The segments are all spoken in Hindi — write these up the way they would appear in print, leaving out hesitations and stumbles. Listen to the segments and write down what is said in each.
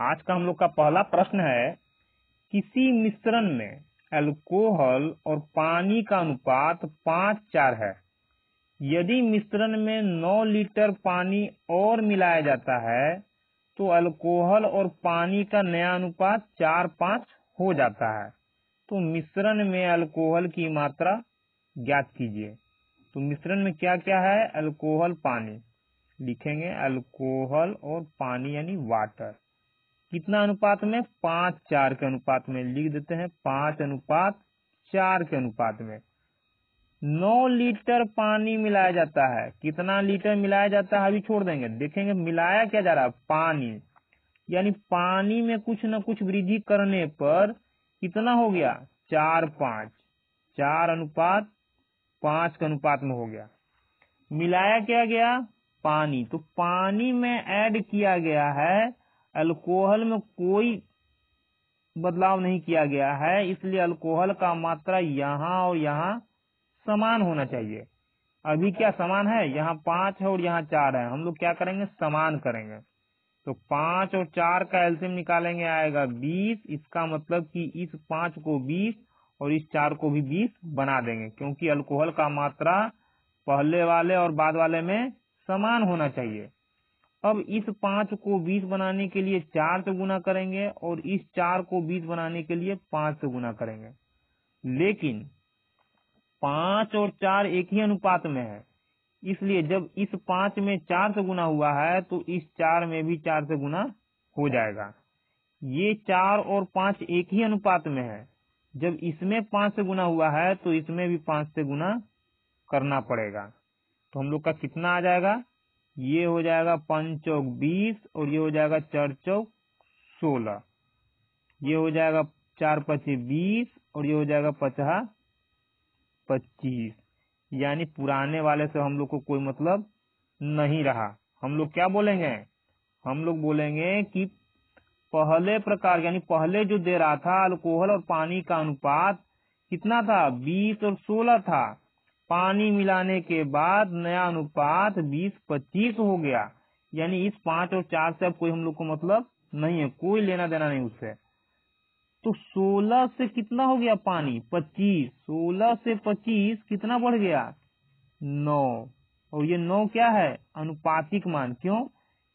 आज का हम लोग का पहला प्रश्न है, किसी मिश्रण में अल्कोहल और पानी का अनुपात 5:4 है। यदि मिश्रण में 9 लीटर पानी और मिलाया जाता है तो अल्कोहल और पानी का नया अनुपात 4:5 हो जाता है। तो मिश्रण में अल्कोहल की मात्रा ज्ञात कीजिए। तो मिश्रण में क्या क्या है? अल्कोहल, पानी। लिखेंगे अल्कोहल और पानी यानी वाटर। कितना अनुपात में? 5:4 के अनुपात में। लिख देते हैं 5:4 के अनुपात में। 9 लीटर पानी मिलाया जाता है। कितना लीटर मिलाया जाता है अभी छोड़ देंगे, देखेंगे मिलाया क्या जा रहा है, पानी। यानी पानी में कुछ न कुछ वृद्धि करने पर कितना हो गया? 4:5, 4:5 के अनुपात में हो गया। मिलाया क्या गया? पानी। तो पानी में ऐड किया गया है, अल्कोहल में कोई बदलाव नहीं किया गया है, इसलिए अल्कोहल का मात्रा यहाँ और यहाँ समान होना चाहिए। अभी क्या समान है? यहाँ 5 है और यहाँ 4 है। हम लोग क्या करेंगे? समान करेंगे। तो 5 और 4 का एलसीएम निकालेंगे, आएगा 20। इसका मतलब कि इस 5 को 20 और इस 4 को भी 20 बना देंगे, क्योंकि अल्कोहल का मात्रा पहले वाले और बाद वाले में समान होना चाहिए। अब इस 5 को 20 बनाने के लिए 4 से गुना करेंगे और इस 4 को 20 बनाने के लिए 5 से गुना करेंगे। लेकिन 5 और 4 एक ही अनुपात में है, इसलिए जब इस 5 में 4 से गुना हुआ है तो इस 4 में भी 4 से गुना हो जाएगा। ये 4 और 5 एक ही अनुपात में है, जब इसमें 5 से गुना हुआ है तो इसमें भी 5 से गुना करना पड़ेगा। तो हम लोग का कितना आ जाएगा? ये हो जाएगा 5 चौक 20 और ये हो जाएगा 4 चौक 16। ये हो जाएगा 4 पचे 20 और ये हो जाएगा 50 25। यानी पुराने वाले से हम लोग को कोई मतलब नहीं रहा। हम लोग क्या बोलेंगे? हम लोग बोलेंगे कि पहले प्रकार यानी पहले जो दे रहा था अल्कोहल और पानी का अनुपात कितना था? 20 और 16 था। पानी मिलाने के बाद नया अनुपात 20-25 हो गया। यानी इस 5 और 4 से अब कोई हम लोग को मतलब नहीं है, कोई लेना देना नहीं उससे। तो 16 से कितना हो गया पानी? 25। 16 से 25 कितना बढ़ गया? 9। और ये 9 क्या है? अनुपातिक मान। क्यों?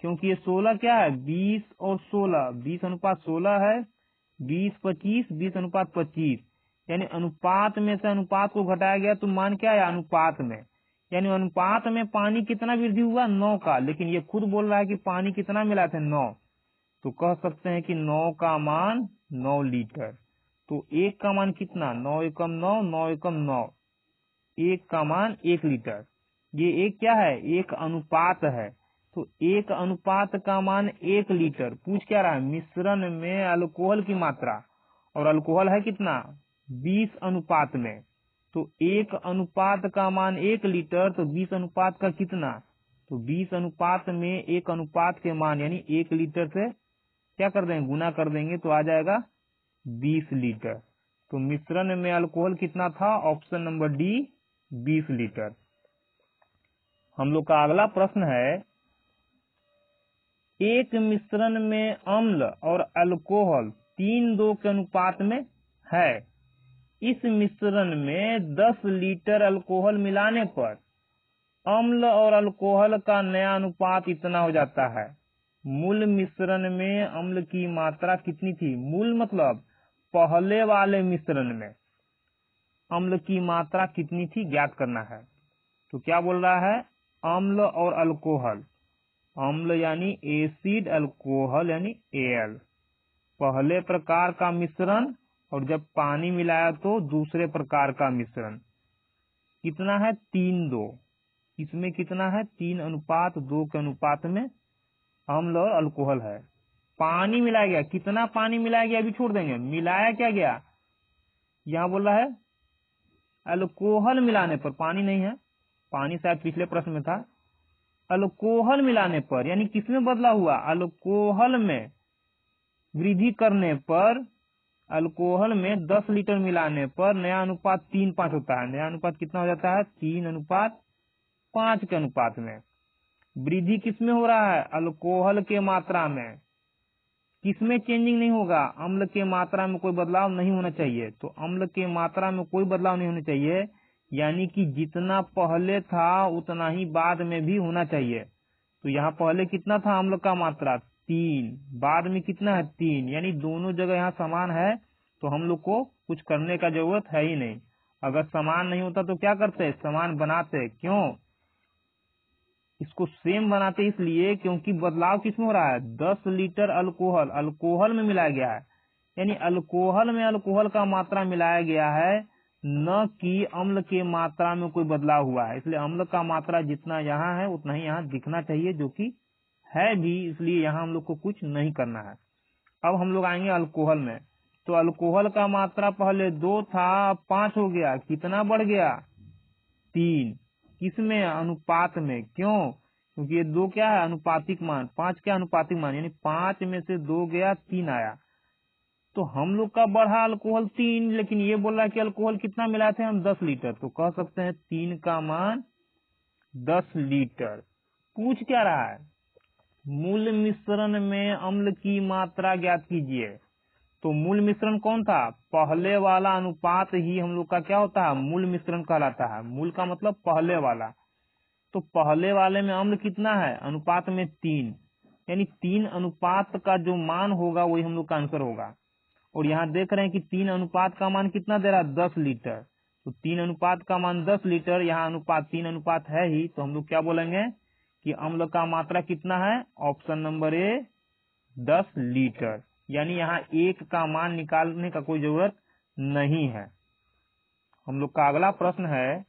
क्योंकि ये 16 क्या है? 20 और 16, 20:16 है। 20-25, 20:25। यानी अनुपात में से अनुपात को घटाया गया तो मान क्या है? अनुपात में। यानी अनुपात में पानी कितना वृद्धि हुआ? 9 का। लेकिन ये खुद बोल रहा है कि पानी कितना मिला था? 9। तो कह सकते हैं कि 9 का मान 9 लीटर। तो 1 का मान कितना? 9 एकम 9, 9 एकम 9। 1 का मान 1 लीटर। ये एक क्या है? एक अनुपात है। तो 1 अनुपात का मान 1 लीटर। पूछ क्या रहा है? मिश्रण में अल्कोहल की मात्रा, और अल्कोहल है कितना? 20 अनुपात में। तो 1 अनुपात का मान 1 लीटर, तो 20 अनुपात का कितना? तो 20 अनुपात में 1 अनुपात के मान यानी 1 लीटर से क्या कर देंगे? गुना कर देंगे तो आ जाएगा 20 लीटर। तो मिश्रण में अल्कोहल कितना था? Option number D, 20 litre. हम लोग का अगला प्रश्न है, एक मिश्रण में अम्ल और अल्कोहल 3:2 के अनुपात में है। इस मिश्रण में 10 लीटर अल्कोहल मिलाने पर अम्ल और अल्कोहल का नया अनुपात इतना हो जाता है। मूल मिश्रण में अम्ल की मात्रा कितनी थी? मूल मतलब पहले वाले मिश्रण में अम्ल की मात्रा कितनी थी ज्ञात करना है। तो क्या बोल रहा है? अम्ल और अल्कोहल। अम्ल यानी एसिड, अल्कोहल यानी एल। पहले प्रकार का मिश्रण और जब पानी मिलाया तो दूसरे प्रकार का मिश्रण। कितना है? 3:2। इसमें कितना है? 3:2 के अनुपात में अम्ल और अल्कोहल है। पानी मिलाया गया। कितना पानी मिलाया गया अभी छोड़ देंगे। मिलाया क्या गया? यहाँ बोल रहा है अल्कोहल मिलाने पर, पानी नहीं है, पानी शायद पिछले प्रश्न में था। अल्कोहल मिलाने पर यानी किसमें बदला हुआ? अल्कोहल में वृद्धि करने पर, अल्कोहल में 10 लीटर मिलाने पर नया अनुपात 3:5 होता है। नया अनुपात कितना हो जाता है? 3:5 के अनुपात में। वृद्धि किसमें हो रहा है? अल्कोहल के मात्रा में। किसमें चेंजिंग नहीं होगा? अम्ल के मात्रा में कोई बदलाव नहीं होना चाहिए। तो अम्ल के मात्रा में कोई बदलाव नहीं होना चाहिए, यानी कि जितना पहले था उतना ही बाद में भी होना चाहिए। तो यहाँ पहले कितना था अम्ल का मात्रा? 3, बाद में कितना है? 3, यानी दोनों जगह यहाँ समान है, तो हम लोग को कुछ करने का जरूरत है ही नहीं। अगर समान नहीं होता तो क्या करते? समान बनाते। क्यों इसको सेम बनाते? इसलिए क्योंकि बदलाव किसमें हो रहा है? 10 लीटर अल्कोहल अल्कोहल में मिलाया गया है, यानी अल्कोहल में अल्कोहल का मात्रा मिलाया गया है, न कि अम्ल के मात्रा में कोई बदलाव हुआ है। इसलिए अम्ल का मात्रा जितना यहाँ है उतना ही यहाँ दिखना चाहिए, जो कि है भी, इसलिए यहाँ हम लोग को कुछ नहीं करना है। अब हम लोग आएंगे अल्कोहल में। तो अल्कोहल का मात्रा पहले 2 था, 5 हो गया। कितना बढ़ गया? 3। किसमें? अनुपात में। क्यों? क्योंकि ये 2 क्या है? अनुपातिक मान। 5 क्या? अनुपातिक मान, यानी 5 में से 2 गया, 3 आया। तो हम लोग का बढ़ा अल्कोहल 3, लेकिन ये बोल रहा है कि अल्कोहल कितना मिलाए थे हम? 10 लीटर। तो कह सकते हैं 3 का मान 10 लीटर। पूछ क्या रहा है? मूल मिश्रण में अम्ल की मात्रा ज्ञात कीजिए। तो मूल मिश्रण कौन था? पहले वाला अनुपात ही हम लोग का क्या होता है? मूल मिश्रण कहलाता है। मूल का मतलब पहले वाला। तो पहले वाले में अम्ल कितना है? अनुपात में 3, यानी 3 अनुपात का जो मान होगा वही हम लोग का आंसर होगा। और यहाँ देख रहे हैं कि 3 अनुपात का मान कितना दे रहा है? 10 लीटर। तो 3 अनुपात का मान 10 लीटर, यहाँ अनुपात 3 अनुपात है ही, तो हम लोग क्या बोलेंगे कि अम्ल का मात्रा कितना है? Option number A 10 litre. यानी यहाँ 1 का मान निकालने का कोई जरूरत नहीं है। हम लोग का अगला प्रश्न है,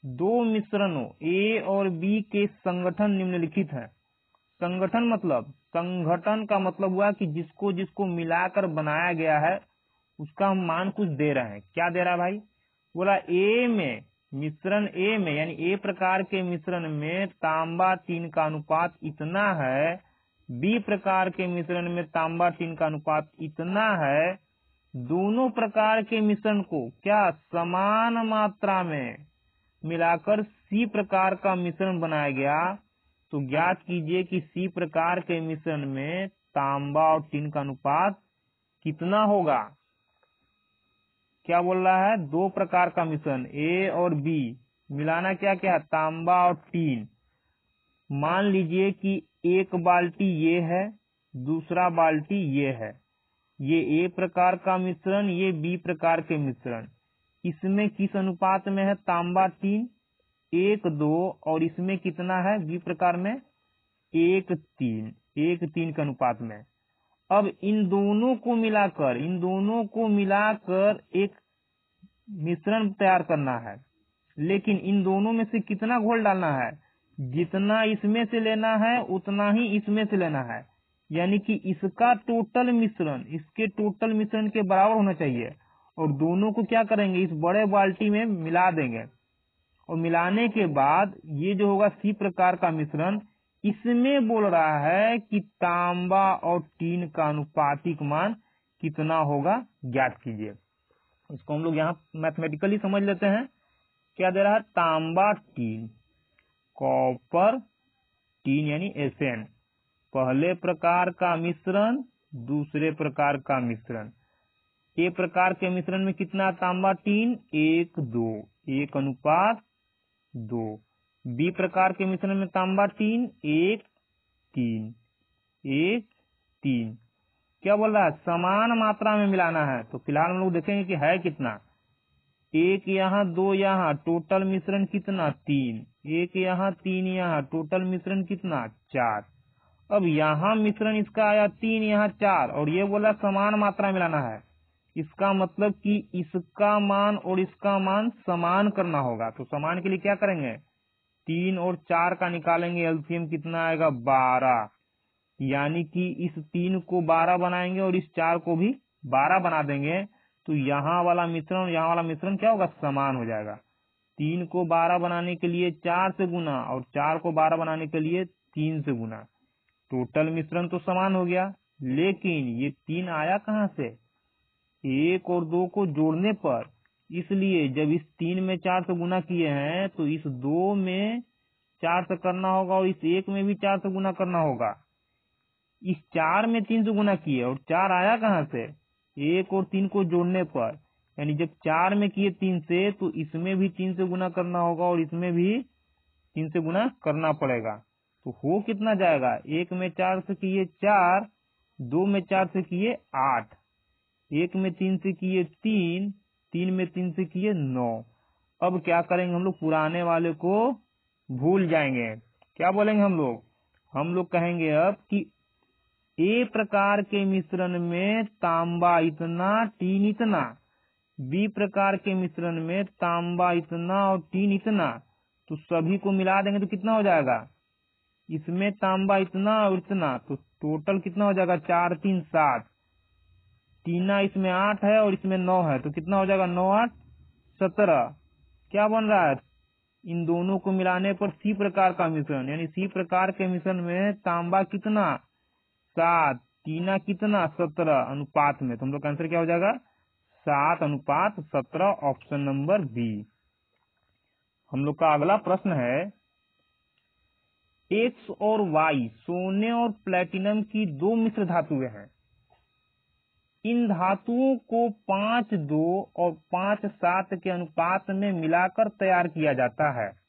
2 मिश्रणों ए और बी के संगठन निम्नलिखित हैं। संगठन मतलब, संगठन का मतलब हुआ कि जिसको जिसको मिलाकर बनाया गया है उसका हम मान कुछ दे रहे हैं। क्या दे रहा है भाई? बोला ए में, मिश्रण ए में, यानी ए प्रकार के मिश्रण में तांबा टीन का अनुपात इतना है, बी प्रकार के मिश्रण में तांबा टीन का अनुपात इतना है। दोनों प्रकार के मिश्रण को क्या समान मात्रा में मिलाकर सी प्रकार का मिश्रण बनाया गया। तो ज्ञात कीजिए कि सी प्रकार के मिश्रण में तांबा और टीन का अनुपात कितना होगा। क्या बोल रहा है? 2 प्रकार का मिश्रण ए और बी, मिलाना क्या क्या? तांबा और टीन। मान लीजिए कि एक बाल्टी ये है, दूसरा बाल्टी ये है। ये ए प्रकार का मिश्रण, ये बी प्रकार के मिश्रण। इसमें किस अनुपात में है तांबा टीन? 1:2। और इसमें कितना है बी प्रकार में? 1:3, 1:3 के अनुपात में। अब इन दोनों को मिलाकर एक मिश्रण तैयार करना है, लेकिन इन दोनों में से कितना घोल डालना है? जितना इसमें से लेना है उतना ही इसमें से लेना है, यानी कि इसका टोटल मिश्रण इसके टोटल मिश्रण के बराबर होना चाहिए। और दोनों को क्या करेंगे? इस बड़े बाल्टी में मिला देंगे, और मिलाने के बाद ये जो होगा सी प्रकार का मिश्रण, इसमें बोल रहा है कि तांबा और टीन का अनुपातिक मान कितना होगा, ज्ञात कीजिए। इसको हम लोग यहाँ मैथमेटिकली समझ लेते हैं। क्या दे रहा है? तांबा टीन, कॉपर टीन यानी एसएन, पहले प्रकार का मिश्रण, दूसरे प्रकार का मिश्रण। ए प्रकार के मिश्रण में कितना तांबा टीन? 1:2, 1:2। बी प्रकार के मिश्रण में तांबा टीन 1:3, 1:3। क्या बोल रहा है? समान मात्रा में मिलाना है। तो फिलहाल हम लोग देखेंगे कि है कितना। 1 यहाँ, 2 यहाँ, टोटल मिश्रण कितना? 3। 1 यहाँ, 3 यहाँ, टोटल मिश्रण कितना? 4। अब यहाँ मिश्रण इसका आया 3, यहाँ 4, और ये बोला समान मात्रा मिलाना है। इसका मतलब कि इसका मान और इसका मान समान करना होगा। तो समान के लिए क्या करेंगे? 3 और 4 का निकालेंगे, एलसीएम कितना आएगा? 12। यानी कि इस 3 को 12 बनाएंगे और इस 4 को भी 12 बना देंगे। तो यहाँ वाला मिश्रण और यहाँ वाला मिश्रण क्या होगा? समान हो जाएगा। 3 को 12 बनाने के लिए 4 से गुना, और 4 को 12 बनाने के लिए 3 से गुना। टोटल मिश्रण तो समान हो गया, लेकिन ये 3 आया कहाँ से? 1 और 2 को जोड़ने पर। इसलिए जब इस 3 में 4 से गुना किए हैं तो इस 2 में 4 से करना होगा और इस 1 में भी 4 से गुना करना होगा। इस 4 में 3 से गुना किए और 4 आया कहाँ से, 1 और 3 को जोड़ने पर, यानी जब 4 में किए 3 से तो इसमें भी 3 से गुना करना होगा और इसमें भी 3 से गुना करना पड़ेगा। तो हो कितना जाएगा, 1 में 4 से किए 4, 2 में 4 से किए 8, 1 में 3 से किए 3, 3 में 3 से किए 9। अब क्या करेंगे हम लोग, पुराने वाले को भूल जाएंगे। क्या बोलेंगे हम लोग कहेंगे अब कि ए प्रकार के मिश्रण में तांबा इतना, टीन इतना, बी प्रकार के मिश्रण में तांबा इतना और टीन इतना, तो सभी को मिला देंगे तो कितना हो जाएगा, इसमें तांबा इतना और इतना, तो टोटल कितना हो जाएगा, 4 3 7, टीना इसमें 8 है और इसमें 9 है, तो कितना हो जाएगा, 9 8 17। क्या बन रहा है, इन दोनों को मिलाने पर सी प्रकार का मिश्रण, यानी सी प्रकार के मिश्रण में तांबा कितना 7, टीना कितना 17 अनुपात में, तो हम लोग का आंसर क्या हो जाएगा 7:17, ऑप्शन नंबर बी। हम लोग का अगला प्रश्न है, एक्स और वाई सोने और प्लेटिनम की 2 मिश्र धातुएं हैं। इन धातुओं को 5:2 और 5:7 के अनुपात में मिलाकर तैयार किया जाता है।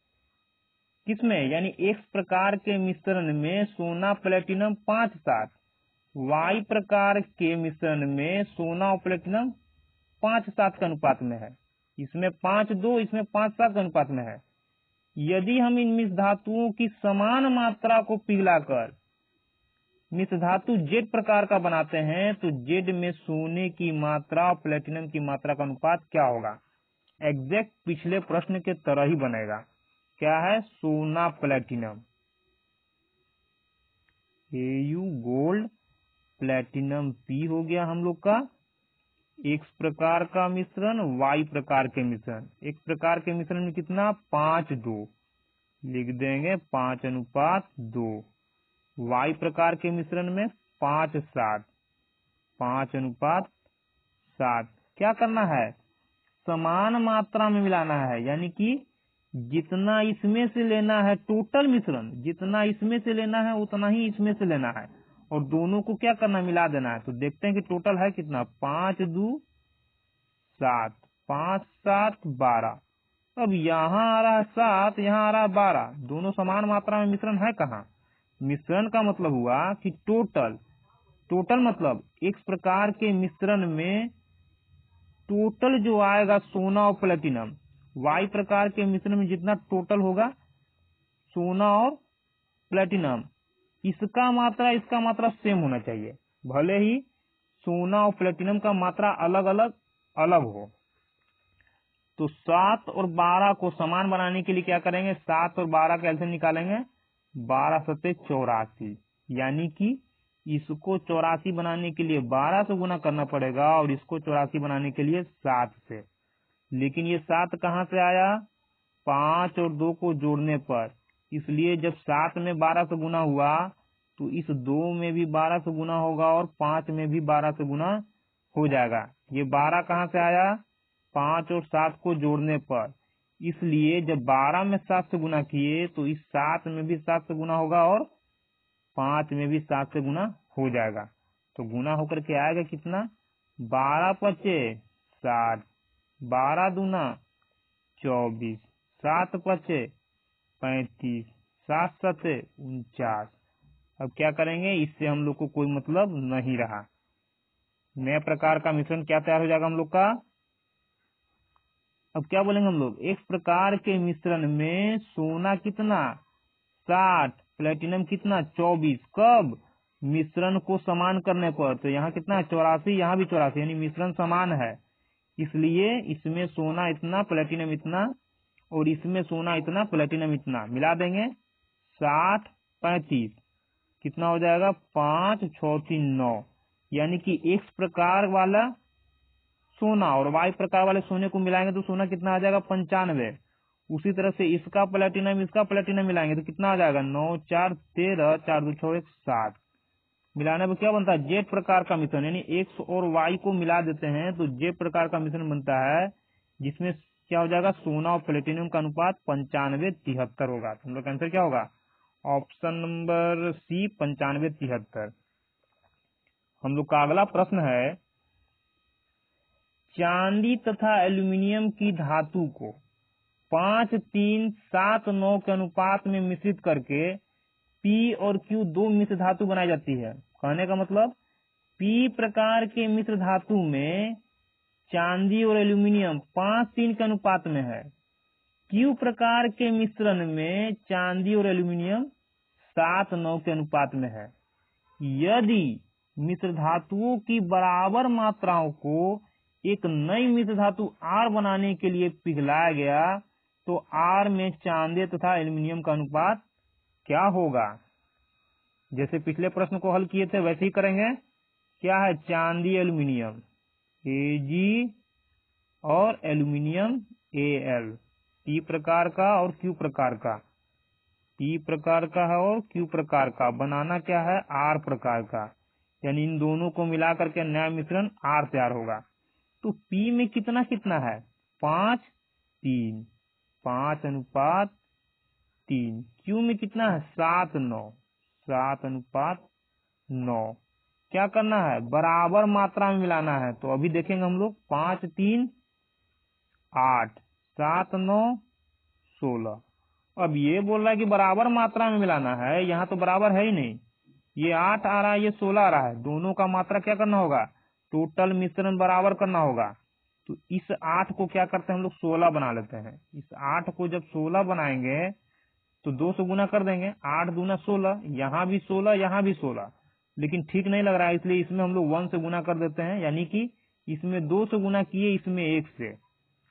किसमें, यानी एक्स प्रकार के मिश्रण में सोना प्लेटिनम 5:7, वाई प्रकार के मिश्रण में सोना और प्लेटिनम 5:7 के अनुपात में है। इसमें 5:2, इसमें 5:7 के अनुपात में है। यदि हम इन मिश्र धातुओं की समान मात्रा को पिघलाकर मिश्र धातु जेड प्रकार का बनाते हैं तो जेड में सोने की मात्रा और प्लेटिनम की मात्रा का अनुपात क्या होगा। एग्जैक्ट पिछले प्रश्न के तरह ही बनेगा। क्या है, सोना platinum, Au gold, platinum P हो गया हम लोग का। एक्स प्रकार का मिश्रण, वाई प्रकार के मिश्रण, एक प्रकार के मिश्रण में कितना 5:2 लिख देंगे, 5:2। वाई प्रकार के मिश्रण में 5:7, 5:7। क्या करना है, समान मात्रा में मिलाना है, यानी कि जितना इसमें से लेना है टोटल मिश्रण, जितना इसमें से लेना है उतना ही इसमें से लेना है और दोनों को क्या करना है, मिला देना है। तो देखते हैं कि टोटल है कितना, 5:2 7, 5:7 12। अब यहाँ आ रहा है 7, यहाँ आ रहा है 12, दोनों समान मात्रा में मिश्रण है कहाँ। मिश्रण का मतलब हुआ कि टोटल मतलब एक प्रकार के मिश्रण में टोटल जो आएगा सोना और प्लेटिनम, वाई प्रकार के मिश्रण में जितना टोटल होगा सोना और प्लेटिनम, इसका मात्रा सेम होना चाहिए, भले ही सोना और प्लेटिनम का मात्रा अलग हो। तो 7 और 12 को समान बनाने के लिए क्या करेंगे, 7 और 12 का एलसीएम निकालेंगे, 12 7 84, यानी कि इसको 84 बनाने के लिए 12 से गुना करना पड़ेगा और इसको 84 बनाने के लिए 7 से। लेकिन ये 7 कहाँ से आया, 5 और 2 को जोड़ने पर, इसलिए जब 7 में 12 से गुना हुआ तो इस 2 में भी 12 से गुना होगा और 5 में भी 12 से गुना हो जाएगा। ये 12 कहाँ से आया, 5 और 7 को जोड़ने पर, इसलिए जब 12 में 7 से गुना किए तो इस 7 में भी 7 से गुना होगा और 5 में भी 7 से गुना हो जाएगा। तो गुना होकर के आएगा कितना, 12 5 60, 12 दूना 24, 7 5 35, 7 7 49। अब क्या करेंगे, इससे हम लोग को कोई मतलब नहीं रहा। नए प्रकार का मिश्रण क्या तैयार हो जाएगा हम लोग का। अब क्या बोलेंगे हम लोग, एक प्रकार के मिश्रण में सोना कितना 60, प्लेटिनम कितना 24, कब, मिश्रण को समान करने पर। तो यहाँ कितना 84, यहाँ भी 84, यानी मिश्रण समान है, इसलिए इसमें सोना इतना प्लेटिनम इतना और इसमें सोना इतना प्लेटिनम इतना, मिला देंगे 60 35, कितना हो जाएगा 5 6 3 9, यानी कि एक्स प्रकार वाला सोना और वाई प्रकार वाले सोने को मिलाएंगे तो सोना कितना आ जाएगा 95। उसी तरह से इसका प्लेटिनम मिलाएंगे तो कितना आ जाएगा 9 4 13, 4 2 6 1 7। मिलाने पर क्या बनता है, जेड प्रकार का मिश्रण, यानी एक्स और वाई को मिला देते हैं तो जेड प्रकार का मिश्रण बनता है, जिसमें क्या हो जाएगा, सोना और प्लेटिनम का अनुपात 95:73 होगा। तो हम लोग का आंसर क्या होगा, ऑप्शन नंबर सी 95:73। हम लोग का अगला प्रश्न है, चांदी तथा एल्यूमिनियम की धातु को 5, 3, 7, 9 के अनुपात में मिश्रित करके P और Q दो मिश्र धातु बनाई जाती है। कहने का मतलब P प्रकार के मिश्र धातु में चांदी और एल्यूमिनियम 5, 3 के अनुपात में है। Q प्रकार के मिश्रण में चांदी और एल्यूमिनियम 7, 9 के अनुपात में है। यदि मिश्र धातुओं की बराबर मात्राओं को एक नई मिश्र धातु R बनाने के लिए पिघलाया गया तो R में चांदी तथा एल्यूमिनियम का अनुपात क्या होगा? जैसे पिछले प्रश्न को हल किए थे वैसे ही करेंगे। क्या है? चांदी एल्यूमिनियम Ag और एल्यूमिनियम Al, P प्रकार का और Q प्रकार का, P प्रकार का है और Q प्रकार का। बनाना क्या है? R प्रकार का, यानी इन दोनों को मिला करके नया मिश्रण R तैयार होगा। तो P में कितना कितना है? 5, 3, 5 अनुपात 3। Q में कितना है? 7, 9, 7 अनुपात 9। क्या करना है? बराबर मात्रा में मिलाना है। तो अभी देखेंगे हम लोग, 5, 3, 8, 7, 9, 16। अब ये बोल रहा है कि बराबर मात्रा में मिलाना है, यहाँ तो बराबर है ही नहीं। ये 8 आ रहा है, ये 16 आ रहा है, दोनों का मात्रा क्या करना होगा? टोटल मिश्रण बराबर करना होगा। तो इस 8 को क्या करते हैं हम लोग? 16 बना लेते हैं। इस 8 को जब 16 बनाएंगे तो 2 से गुना कर देंगे। 8 दूना 16, यहाँ भी 16, यहाँ भी 16, लेकिन ठीक नहीं लग रहा है, इसलिए इसमें हम लोग 1 से गुना कर देते हैं। यानी कि इसमें 2 से गुना किए, इसमें 1 से।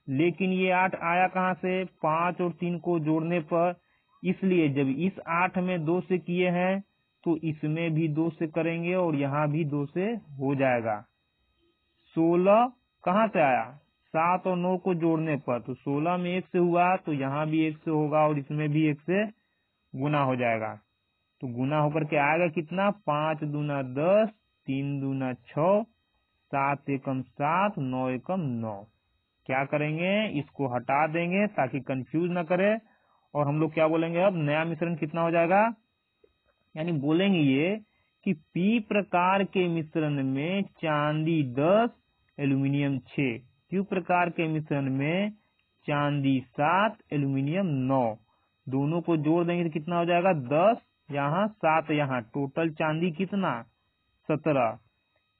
लेकिन ये 8 आया कहाँ से? 5 और 3 को जोड़ने पर। इसलिए जब इस 8 में 2 से किए हैं तो इसमें भी 2 से करेंगे और यहाँ भी 2 से हो जाएगा। 16 कहाँ से आया? 7 और 9 को जोड़ने पर। तो 16 में 1 से हुआ तो यहाँ भी 1 से होगा और इसमें भी 1 से गुना हो जाएगा। तो गुना होकर के आएगा कितना? 5 दूना 10, 3 दूना 6, 7 एकम 7, 9 एकम 9। क्या करेंगे? इसको हटा देंगे ताकि कंफ्यूज ना करे। और हम लोग क्या बोलेंगे? अब नया मिश्रण कितना हो जाएगा? यानी बोलेंगे ये कि P प्रकार के मिश्रण में चांदी 10, एल्यूमिनियम 6। Q प्रकार के मिश्रण में चांदी 7, एल्यूमिनियम 9। दोनों को जोड़ देंगे तो कितना हो जाएगा? 10 यहाँ, 7 यहाँ, टोटल चांदी कितना? 17।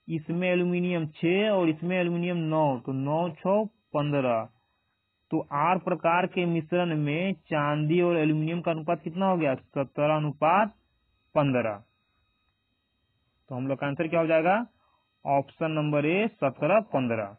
इसमें एल्यूमिनियम 6 और इसमें एल्यूमिनियम 9, तो 9, 6, 15। तो R प्रकार के मिश्रण में चांदी और एल्यूमिनियम का अनुपात कितना हो गया? 17 अनुपात 15। तो हम लोग का आंसर क्या हो जाएगा? Option number A 17, 15।